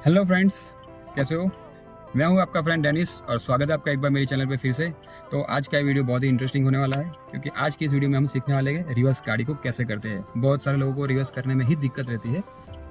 Hello friends, कैसे हो। मैं हूं आपका फ्रेंड डेनिस और स्वागत है आपका एक बार मेरे चैनल पे फिर से। तो आज का वीडियो बहुत ही इंटरेस्टिंग होने वाला है क्योंकि आज की इस वीडियो में हम सीखने वाले हैं रिवर्स गाड़ी को कैसे करते हैं। बहुत सारे लोगों को रिवर्स करने में ही दिक्कत रहती है।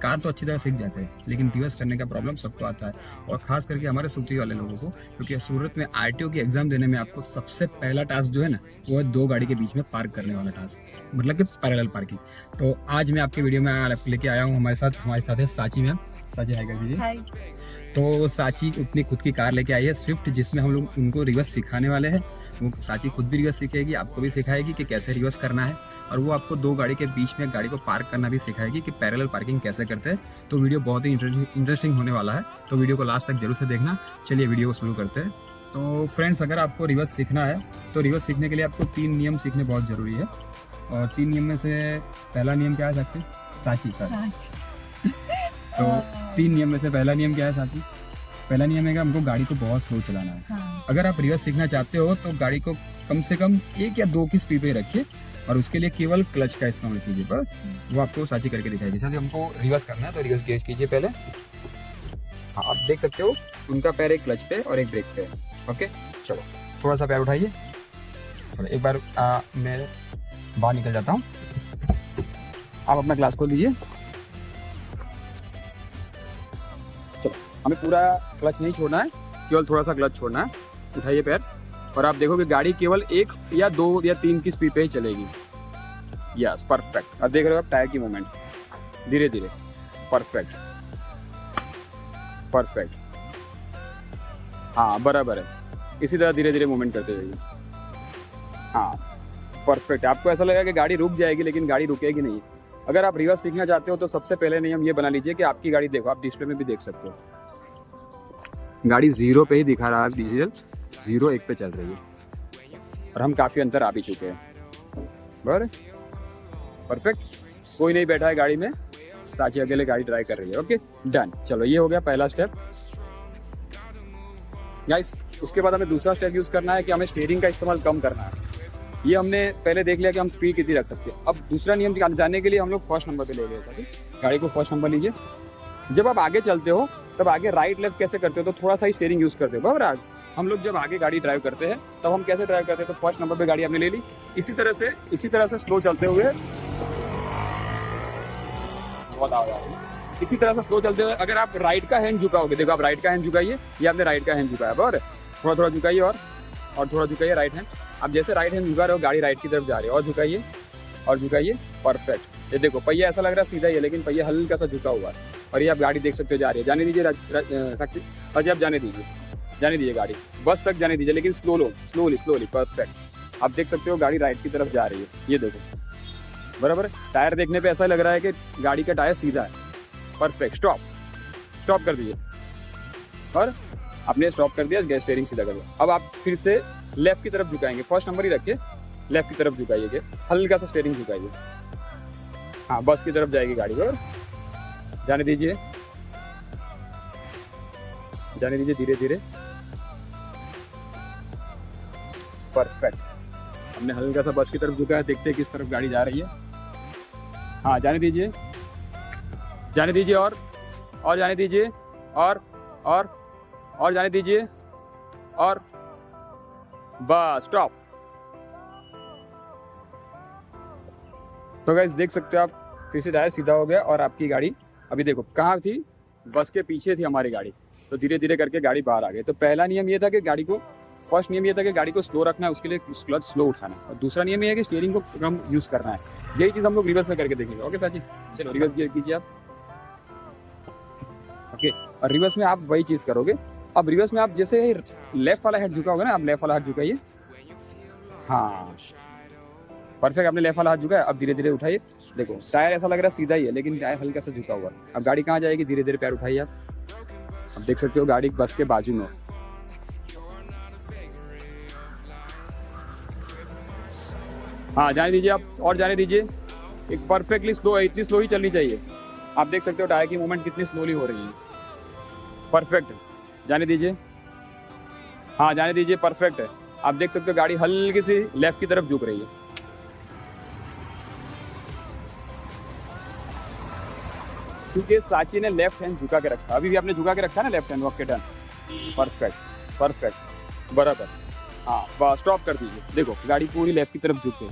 कार तो अच्छी तरह सीख जाते हैं लेकिन रिवर्स करने का प्रॉब्लम सबको आता है, और खास करके हमारे सूरत वाले लोगों को, क्योंकि सूरत में आरटीओ की एग्जाम देने में आपको सबसे पहला टास्क जो है ना, वो है दो गाड़ी के बीच में पार्क करने वाला टास्क, मतलब कि पैरेलल पार्किंग। तो आज मैं आपके वीडियो में लेके आया हूँ, हमारे साथ है साची मैम। साची हाय कर दीजिए। हाय। तो साची अपनी खुद की कार लेके आई है स्विफ्ट, जिसमें हम लोग उनको रिवर्स सिखाने वाले हैं। वो साची खुद भी रिवर्स सीखेगी, आपको भी सिखाएगी कि कैसे रिवर्स करना है, और वो आपको दो गाड़ी के बीच में गाड़ी को पार्क करना भी सिखाएगी कि पैरेलल पार्किंग कैसे करते हैं। तो वीडियो बहुत ही इंटरेस्टिंग होने वाला है, तो वीडियो को लास्ट तक जरूर से देखना। चलिए वीडियो को शुरू करते हैं। तो फ्रेंड्स, अगर आपको रिवर्स सीखना है तो रिवर्स सीखने के लिए आपको 3 नियम सीखने बहुत ज़रूरी है। और 3 नियम में से पहला नियम क्या है साची? तो 3 नियम में से पहला नियम क्या है साथी? पहला नियम है कि हमको गाड़ी को बहुत स्लो चलाना है। हाँ। अगर आप रिवर्स सीखना चाहते हो तो गाड़ी को कम से कम 1 या 2 की स्पीड पे रखिए, और उसके लिए केवल क्लच का इस्तेमाल कीजिए। पर वो आपको साची करके दिखाएगी। साथी, हमको रिवर्स करना है तो रिवर्स गेज कीजिए पहले। हाँ, आप देख सकते हो उनका पैर एक क्लच पे और एक ब्रेक पे है। ओके, चलो थोड़ा सा पैर उठाइए। एक बार मैं बाहर निकल जाता हूँ, आप अपना ग्लास खोल दीजिए। हमें पूरा क्लच नहीं छोड़ना है, केवल थोड़ा सा क्लच छोड़ना है। उठाइए पैर, और आप देखो कि गाड़ी केवल 1 या 2 या 3 की स्पीड पे ही चलेगी। Yes, perfect. अब देख रहे हो आप टायर की मूवमेंट, धीरे धीरे। परफेक्ट परफेक्ट, हाँ बराबर है। इसी तरह धीरे धीरे मूवमेंट करते रहिए। हाँ परफेक्ट। आपको ऐसा लगेगा कि गाड़ी रुक जाएगी, लेकिन गाड़ी रुकेगी नहीं। अगर आप रिवर्स सीखना चाहते हो तो सबसे पहले नियम ये बना लीजिए कि आपकी गाड़ी, देखो आप डिस्प्ले में भी देख सकते हो, गाड़ी 0 पे ही दिखा रहा है। डिजिटल 0-1 पे चल रही है, और हम काफ़ी अंतर आ भी चुके हैं। बराबर, परफेक्ट। कोई नहीं बैठा है गाड़ी में, साची अकेले गाड़ी ड्राइव कर रही है। Okay done. चलो ये हो गया पहला स्टेप गाइस। उसके बाद हमें दूसरा स्टेप यूज़ करना है कि हमें स्टीयरिंग का इस्तेमाल कम करना है। ये हमने पहले देख लिया कि हम स्पीड कितनी रख सकते हैं। अब दूसरा नियम जानने के लिए हम लोग फर्स्ट नंबर पे ले गए। गाड़ी को फर्स्ट नंबर लीजिए। जब आप आगे चलते हो तब आगे राइट लेफ्ट कैसे करते हो, तो थोड़ा सा ही स्टीयरिंग यूज़ करते हो। बराबर। आज हम लोग जब आगे गाड़ी ड्राइव करते हैं तब हम कैसे ड्राइव करते हैं, तो फर्स्ट नंबर पे गाड़ी हमने ले ली। इसी तरह से स्लो चलते हुए, बहुत आवाज़ आ रही है। इसी तरह से स्लो चलते हुए अगर आप राइट का हैंड झुकाओगे, देखो आप राइट का हैंड झुकाइए, ये आपने राइट का हैंड झुकाया। बराबर, थोड़ा थोड़ा झुकाइए और थोड़ा झुकाइए राइट हैंड। आप जैसे राइट हैंड झुका रहे हो, गाड़ी राइट की तरफ जा रही है, और झुकाइए। परफेक्ट। ये देखो पहिया ऐसा लग रहा है सीधा ही है, लेकिन पहिया हल्का सा झुका हुआ है, और ये आप गाड़ी देख सकते हो जा रही है। जाने दीजिए साक्षी, अजय आप जाने दीजिए गाड़ी, बस तक जाने दीजिए, लेकिन स्लोली। परफेक्ट। आप देख सकते हो गाड़ी राइट की तरफ जा रही है, ये देखो। बराबर। टायर देखने पे ऐसा लग रहा है कि गाड़ी का टायर सीधा है। परफेक्ट। स्टॉप कर दीजिए, और आपने स्टॉप कर दिया, गैस स्टीयरिंग सीधा कर दो। अब आप फिर से लेफ्ट की तरफ झुकाएंगे, फर्स्ट नंबर ही रखिए, लेफ्ट की तरफ झुकाइए, हल्का सा स्टीयरिंग झुकाइए। हाँ, बस की तरफ जाएगी गाड़ी, और जाने दीजिए धीरे धीरे। परफेक्ट। हमने हल्का सा बस की तरफ झुकाया, देखते हैं किस तरफ गाड़ी जा रही है। हाँ, जाने दीजिए, और जाने दीजिए, और जाने दीजिए, और बस स्टॉप। तो गाइस देख सकते हो आप, फिर से टायर सीधा हो गया, और आपकी गाड़ी अभी देखो कहाँ थी, बस के पीछे थी हमारी गाड़ी। तो धीरे धीरे करके गाड़ी बाहर आ गई। तो पहला नियम ये था कि फर्स्ट नियम ये था कि गाड़ी को स्लो रखना है, उसके लिए क्लच स्लो उठाना है। और दूसरा नियम ये है कि स्टीयरिंग को कम यूज़ करना है। यही चीज़ हम लोग रिवर्स में करके देखेंगे। ओके साची, चलो रिवर्स गियर कीजिए आप। ओके, और रिवर्स में आप वही चीज़ करोगे। अब रिवर्स में आप जैसे लेफ्ट वाला हेड झुका होगा ना, आप लेफ्ट वाला हाथ झुकाइए। हाँ परफेक्ट, आपने लेफ्ट वाला हाथ झुकाया। अब धीरे धीरे उठाइए, देखो टायर ऐसा लग रहा है सीधा ही है, लेकिन टायर हल्का सा झुका हुआ है। अब गाड़ी कहाँ जाएगी, धीरे धीरे पैर उठाइए आप। अब देख सकते हो गाड़ी बस के बाजू में। हाँ, जाने दीजिए आप, और जाने दीजिए। एक परफेक्टली स्लो है, इतनी स्लो ही चलनी चाहिए। आप देख सकते हो टायर की मूवमेंट कितनी स्लोली हो रही है। परफेक्ट। जाने दीजिए, हाँ जाने दीजिए। परफेक्ट है। आप देख सकते हो गाड़ी हल्की सी लेफ्ट की तरफ झुक रही है। हाँ, क्योंकि साची ने लेफ्ट हैंड झुका के रखा, अभी भी आपने झुका के रखा है ना left hand, okay done, perfect perfect, बराबर। हाँ बस स्टॉप कर दीजिए, देखो गाड़ी पूरी लेफ्ट की तरफ झुक गई।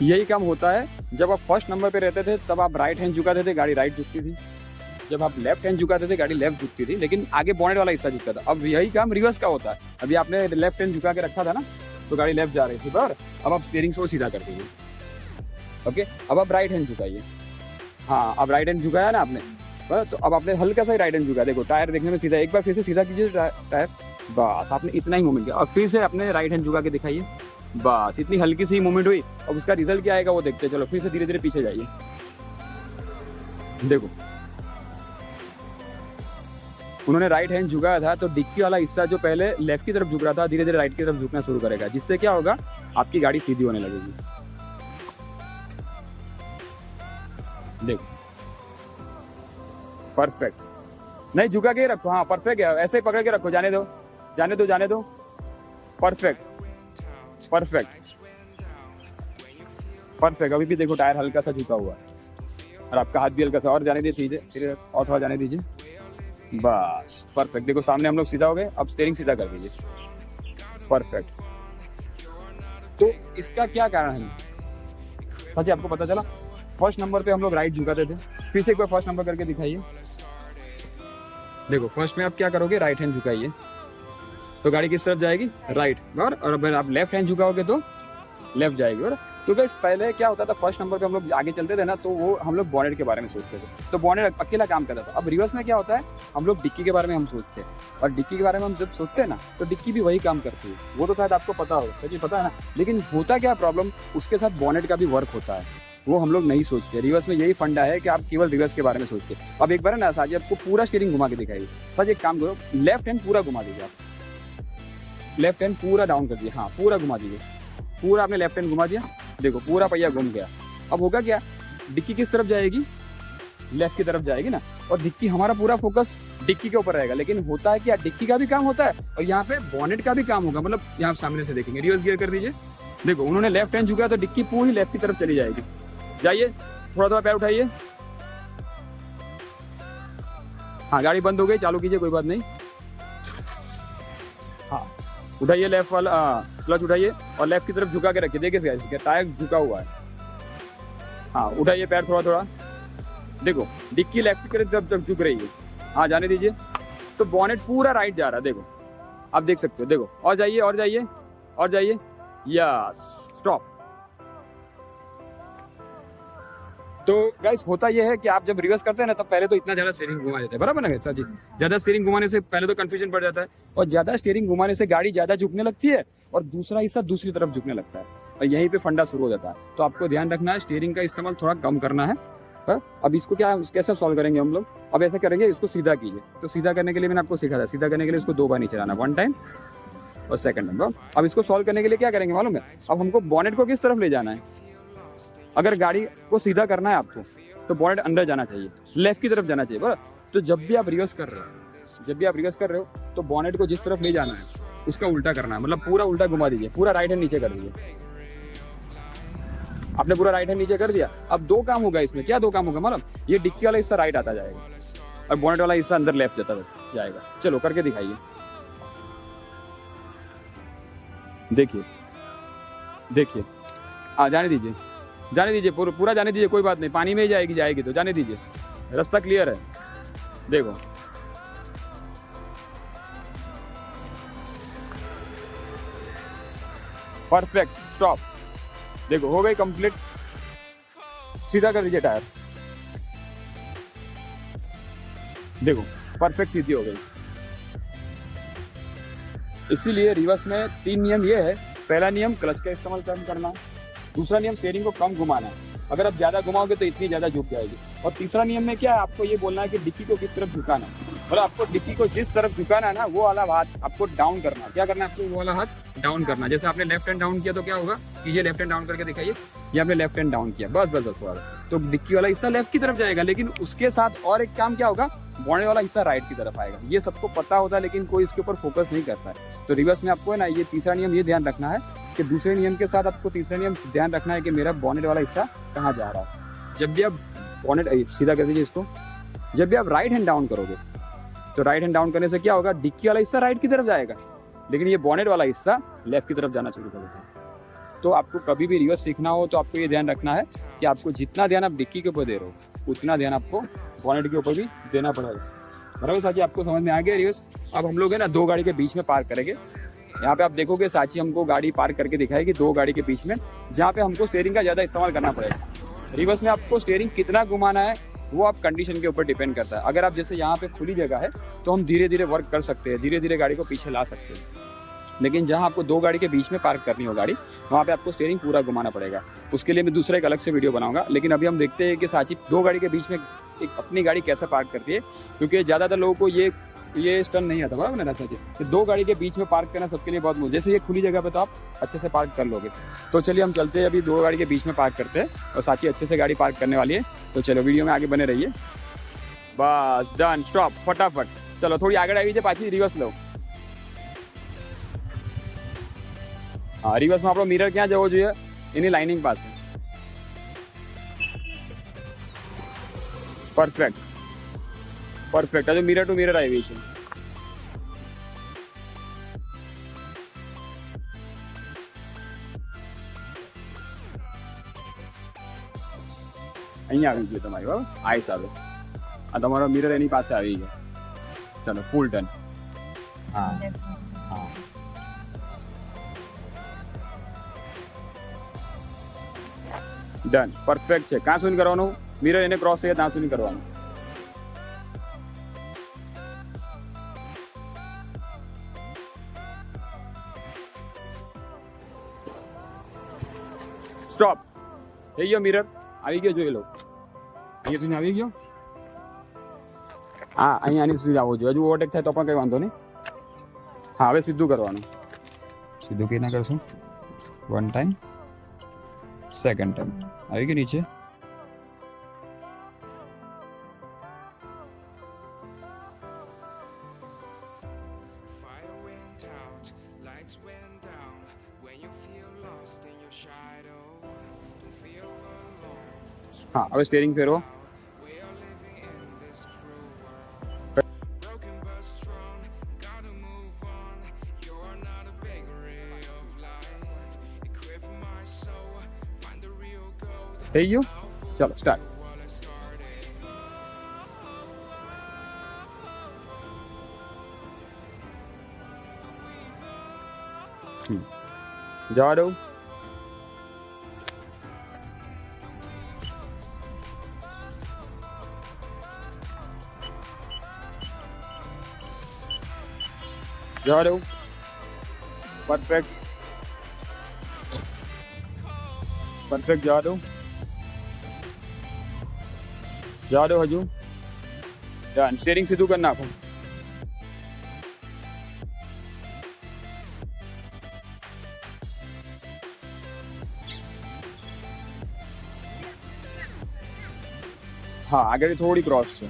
यही काम होता है जब आप फर्स्ट नंबर पे रहते थे तब आप राइट हैंड झुकाते थे, गाड़ी राइट झुकती थी। जब आप लेफ्ट हैंड झुकाते थे गाड़ी लेफ्ट झुकती थी, लेकिन आगे बॉनेट वाला हिस्सा झुकता था। अब यही काम रिवर्स का होता है, अभी आपने लेफ्ट हैंड झुका के रखा था ना तो गाड़ी लेफ्ट जा रही थी, पर अब आप स्टीयरिंग को सीधा कर दीजिए। ओके, अब आप राइट हैंड झुकाइए। हाँ, अब राइट हैंड झुकाया ना आपने, तो अब आपने हल्का सा ही राइट हैंड झुका, देखो टायर देखने में सीधा, एक बार फिर से सीधा कीजिए टायर, बस आपने इतना ही मूवमेंट किया। अब फिर से अपने राइट हैंड झुका के दिखाइए, बस इतनी हल्की सी मूवमेंट हुई। अब उसका रिजल्ट क्या आएगा वो देखते हैं। चलो फिर से धीरे धीरे पीछे जाइए, देखो उन्होंने राइट हैंड झुकाया था तो डिक्की वाला हिस्सा जो पहले लेफ्ट की तरफ झुक रहा था धीरे धीरे राइट की तरफ झुकना शुरू करेगा, जिससे क्या होगा आपकी गाड़ी सीधी होने लगेगी। देखो परफेक्ट, नहीं झुका के रखो, हाँ परफेक्ट है, ऐसे ही पकड़ के रखो, जाने दो जाने दो जाने दो, परफेक्ट परफेक्ट परफेक्ट। अभी भी देखो टायर हल्का सा झुका हुआ है और आपका हाथ भी हल्का सा, और जाने दीजिए धीरे, और थोड़ा जाने दीजिए, बस परफेक्ट। देखो सामने हम लोग सीधा हो गए, अब स्टीयरिंग सीधा कर दीजिए, परफेक्ट। तो इसका क्या कारण है? अच्छा आपको पता चला, फर्स्ट नंबर पे हम लोग राइट झुकाते थे, फिर से एक बार फर्स्ट नंबर करके दिखाइए। देखो फर्स्ट में आप क्या करोगे, राइट हैंड झुकाइए तो गाड़ी किस तरफ जाएगी, राइट, और अगर आप लेफ्ट हैंड झुकाओगे तो लेफ्ट जाएगी। और तो गाइस पहले क्या होता था, फर्स्ट नंबर पे हम लोग आगे चलते थे ना तो वो हम लोग बॉनेट के बारे में सोचते थे, तो बॉनेट अकेला काम करता था। अब रिवर्स में क्या होता है, हम लोग डिक्की के बारे में हम सोचते हैं, और डिक्की के बारे में हम जब सोचते हैं ना तो डिक्की भी वही काम करती है, वो तो शायद आपको पता हो, सच्ची पता है ना। लेकिन होता क्या प्रॉब्लम, उसके साथ बॉनेट का भी वर्क होता है, वो हम लोग नहीं सोचते। रिवर्स में यही फंडा है कि आप केवल रिवर्स के बारे में सोचते। अब एक बार ना साजी आपको पूरा स्टीयरिंग घुमा के दिखाइए। साजी एक काम करो, लेफ्ट हैंड पूरा घुमा दीजिए, आप लेफ्ट हैंड पूरा डाउन कर दीजिए, हाँ पूरा घुमा दीजिए, पूरा आपने लेफ्ट हैंड घुमा दिया, देखो पूरा पहिया घूम गया। अब होगा क्या, डिक्की किस तरफ जाएगी, लेफ्ट की तरफ जाएगी ना, और डिक्की हमारा पूरा फोकस डिक्की के ऊपर रहेगा। लेकिन होता है कि डिक्की का भी काम होता है और यहाँ पे बॉनेट का भी काम होगा, मतलब यहाँ सामने से देखेंगे, रिवर्स गियर कर दीजिए, देखो उन्होंने लेफ्ट हैंड झुका तो डिक्की पूरी लेफ्ट की तरफ चली जाएगी। जाइए थोड़ा थोड़ा पैर उठाइए, हाँ गाड़ी बंद हो गई, चालू कीजिए, कोई बात नहीं, हाँ उठाइए लेफ्ट वाला क्लच उठाइए और लेफ्ट की तरफ झुका के रखिए, देखिए टायर झुका हुआ है, हाँ उठाइए पैर थोड़ा थोड़ा, देखो डिक्की लेफ्ट की तरफ झुक रही है, हाँ जाने दीजिए, तो बॉनेट पूरा राइट जा रहा है, देखो आप देख सकते हो, देखो और जाइए और जाइए और जाइए, यस स्टॉप। तो गाइस होता यह है कि आप जब रिवर्स करते हैं ना तब पहले तो इतना ज्यादा स्टीयरिंग घुमा देते हैं, बराबर ना सर जी, ज्यादा स्टीयरिंग घुमाने से पहले तो कंफ्यूजन पड़ जाता है, और ज्यादा स्टीयरिंग घुमाने से गाड़ी ज्यादा झुकने लगती है और दूसरा हिस्सा दूसरी तरफ झुकने लगता है, और यहीं पे फंडा शुरू हो जाता है। तो आपको ध्यान रखना है, स्टीयरिंग का इस्तेमाल थोड़ा कम करना है। अब इसको क्या कैसे सॉल्व करेंगे हम लोग, अब ऐसा करेंगे, इसको सीधा कीजिए, तो सीधा करने के लिए मैंने आपको सिखा था, सीधा करने के लिए इसको 2 बार नहीं चलाना, 1 टाइम और 2nd टाइम। अब इसको सॉल्व करने के लिए क्या करेंगे मालूम है, अब हमको बॉनेट को किस तरफ ले जाना है, अगर गाड़ी को सीधा करना है आपको तो बॉनेट अंदर जाना चाहिए, लेफ्ट की तरफ जाना चाहिए, बराबर। तो जब भी आप रिवर्स कर रहे हो तो बॉनेट को जिस तरफ ले जाना है उसका उल्टा करना है, मतलब पूरा उल्टा घुमा दीजिए, पूरा राइट हैंड नीचे कर दीजिए। आपने पूरा राइट हैंड नीचे कर दिया, अब 2 काम होगा इसमें, क्या 2 काम होगा मालूम, ये डिक्की वाला हिस्सा राइट आता जाएगा और बॉनेट वाला हिस्सा अंदर लेफ्ट जाता जाएगा। चलो करके दिखाइए, देखिए जाने दीजिए पूरा जाने दीजिए, कोई बात नहीं, पानी में ही जाएगी तो जाने दीजिए, रास्ता क्लियर है, देखो परफेक्ट स्टॉप, देखो हो गई कंप्लीट, सीधा कर दीजिए टायर, देखो परफेक्ट सीधी हो गई। इसीलिए रिवर्स में 3 नियम ये है, पहला नियम क्लच का इस्तेमाल कम करना, दूसरा नियम स्टीयरिंग को कम घुमाना, अगर आप ज्यादा घुमाओगे तो इतनी ज्यादा झुक जाएगी, और तीसरा नियम में क्या है, आपको ये बोलना है कि डिक्की को किस तरफ झुकाना है, मतलब आपको डिक्की को जिस तरफ झुकाना है ना वो वाला हाथ आपको डाउन करना है। क्या करना है आपको, वो वाला हाथ डाउन करना है। जैसे आपने लेफ्ट हैंड डाउन किया तो क्या होगा कि ये लेफ्ट हैंड डाउन करके दिखाइए, ये आपने लेफ्ट हैंड डाउन किया, बस थोड़ा, तो डिक्की वाला हिस्सा लेफ्ट की तरफ जाएगा, लेकिन उसके साथ और एक काम क्या होगा, बॉनेट वाला हिस्सा राइट की तरफ आएगा। ये सबको पता होता है लेकिन कोई इसके ऊपर फोकस नहीं करता है। तो रिवर्स में आपको है ना ये तीसरा नियम ये ध्यान रखना है कि दूसरे नियम के साथ आपको तीसरा नियम ध्यान रखना है कि मेरा बॉनेट वाला हिस्सा कहाँ जा रहा है। जब भी आप बॉनेट सीधा कर दीजिए इसको। जब भी आप राइट हैंड डाउन करोगे तो राइट हैंड डाउन करने से क्या होगा, डिक्की वाला हिस्सा राइट की तरफ जाएगा, लेकिन ये बॉनेट वाला हिस्सा लेफ्ट की तरफ जाना शुरू कर देता है। तो आपको कभी भी रिवर्स सीखना हो तो आपको ये ध्यान रखना है कि आपको जितना ध्यान आप डिक्की के ऊपर दे रहे हो उतना ध्यान आपको बॉनेट के ऊपर भी देना पड़ेगा। बराबर साची, आपको समझ में आ गया रिवर्स? अब हम लोग है ना दो गाड़ी के बीच में पार्क करेंगे। यहाँ पे आप देखोगे साची हमको गाड़ी पार्क करके दिखाएगी दो गाड़ी के बीच में, जहाँ पे हमको स्टीयरिंग का ज़्यादा इस्तेमाल करना पड़ेगा। रिवर्स में आपको स्टीयरिंग कितना घुमाना है वो आप कंडीशन के ऊपर डिपेंड करता है। अगर आप जैसे यहाँ पे खुली जगह है तो हम धीरे धीरे वर्क कर सकते हैं, धीरे धीरे गाड़ी को पीछे ला सकते हैं। लेकिन जहाँ आपको दो गाड़ी के बीच में पार्क करनी हो गाड़ी, वहाँ पे आपको स्टीयरिंग पूरा घुमाना पड़ेगा। उसके लिए मैं दूसरा एक अलग से वीडियो बनाऊंगा। लेकिन अभी हम देखते हैं कि साची दो गाड़ी के बीच में एक अपनी गाड़ी कैसे पार्क करती है, क्योंकि ज़्यादातर लोगों को ये स्टन नहीं आता। बराबर ना साची? तो दो गाड़ी के बीच में पार्क करना सबके लिए बहुत मुश्किल। जैसे ये खुली जगह पे तो आप अच्छे से पार्क कर लोगे। तो चलिए हम चलते हैं, अभी दो गाड़ी के बीच में पार्क करते हैं और साची अच्छे से गाड़ी पार्क करने वाली है। तो चलो वीडियो में आगे बने रहिए। बस डन, स्टॉप, फटाफट। चलो थोड़ी आगे आ गई पाची, रिवर्स लो। हाँ, रिवर्स में आप मिरर क्या जवो જોઈએ એની લાઇનિંગ પાસે। Perfect perfect. હજુ મિરર ટુ મિરર આવી છે। અહીંયા આવી ગયું તમારી બરાબર, આઈસ આવે। આ તમારો મિરર એની પાસે આવી ગયો। ચલો ફૂલ ટર્ન। हाँ हाँ, डन, परफेक्ट है। क्या सुन करवानो, मिरर એને क्रॉस થાય ત્યાં સુધી કરવાનું। સ્ટોપ થઈ ગયો, મિરર આવી ગયો, જોઈ લો। અહીંયા સુધી આવી ગયો। હા, અહીંયા આની સુધી આવવો જોઈએ। હજુ ઓવરટેક થાય તો પણ કંઈ વાંધો નહીં। હા, હવે સીધું કરવાનું। સીધું કેવી ના કરશું, વન ટાઈમ, સેકન્ડ ટાઈમ આવી ગઈ નીચે। हाँ, હવે સ્ટીયરિંગ ફેરવો। થઈ ગયું, ચલો સ્ટાર્ટ। જવા દઉં। જવા દઉં, પરફેક્ટ પરફેક્ટ। જવા દઉં, જવા દો હજુ। ડન, સ્ટીયરિંગ સીધું કરી નાખો। हाँ, આગળ થોડી ક્રોસ છે।